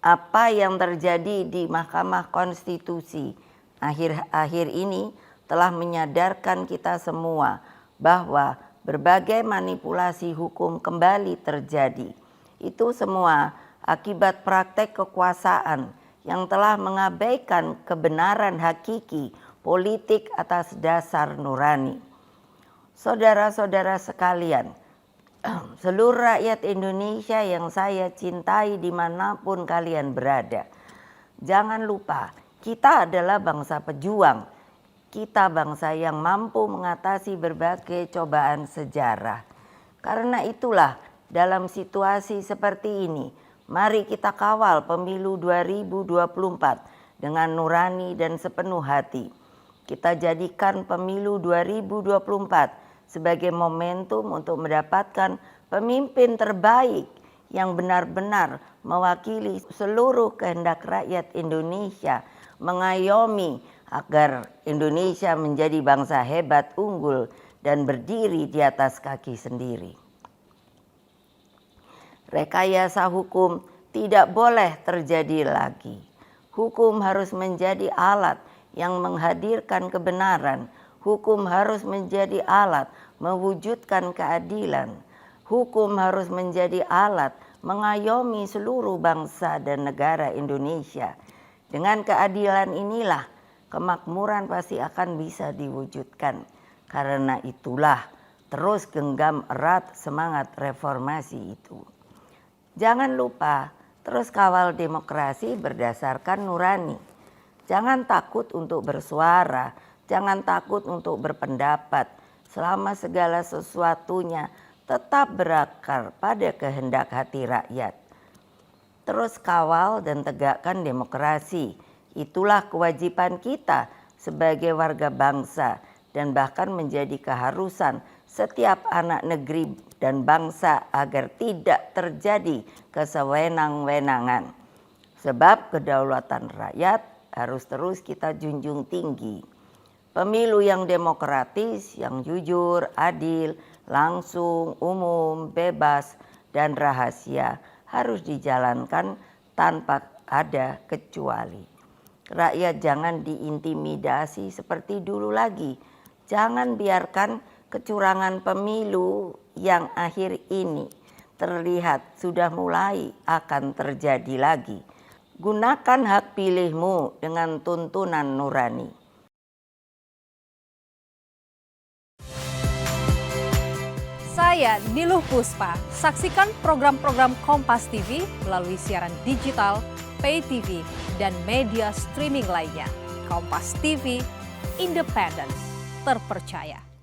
Apa yang terjadi di Mahkamah Konstitusi akhir-akhir ini telah menyadarkan kita semua bahwa berbagai manipulasi hukum kembali terjadi. Itu semua akibat praktek kekuasaan yang telah mengabaikan kebenaran hakiki politik atas dasar nurani. Saudara-saudara sekalian, seluruh rakyat Indonesia yang saya cintai dimanapun kalian berada, jangan lupa kita adalah bangsa pejuang. Kita bangsa yang mampu mengatasi berbagai cobaan sejarah. Karena itulah dalam situasi seperti ini, mari kita kawal pemilu 2024 dengan nurani dan sepenuh hati. Kita jadikan pemilu 2024 sebagai momentum untuk mendapatkan pemimpin terbaik yang benar-benar mewakili seluruh kehendak rakyat Indonesia, mengayomi agar Indonesia menjadi bangsa hebat, unggul, dan berdiri di atas kaki sendiri. Rekayasa hukum tidak boleh terjadi lagi. Hukum harus menjadi alat yang menghadirkan kebenaran. Hukum harus menjadi alat mewujudkan keadilan. Hukum harus menjadi alat mengayomi seluruh bangsa dan negara Indonesia. Dengan keadilan inilah kemakmuran pasti akan bisa diwujudkan. Karena itulah terus genggam erat semangat reformasi itu. Jangan lupa terus kawal demokrasi berdasarkan nurani. Jangan takut untuk bersuara, jangan takut untuk berpendapat selama segala sesuatunya tetap berakar pada kehendak hati rakyat. Terus kawal dan tegakkan demokrasi. Itulah kewajiban kita sebagai warga bangsa dan bahkan menjadi keharusan setiap anak negeri dan bangsa agar tidak terjadi kesewenang-wenangan. Sebab kedaulatan rakyat harus terus kita junjung tinggi. Pemilu yang demokratis, yang jujur, adil, langsung, umum, bebas, dan rahasia harus dijalankan tanpa ada kecuali. Rakyat jangan diintimidasi seperti dulu lagi. Jangan biarkan kecurangan pemilu yang akhir ini terlihat sudah mulai akan terjadi lagi. Gunakan hak pilihmu dengan tuntunan nurani. Saya Niluh Puspa. Saksikan program-program Kompas TV melalui siaran digital, pay TV, dan media streaming lainnya. Kompas TV, independen, terpercaya.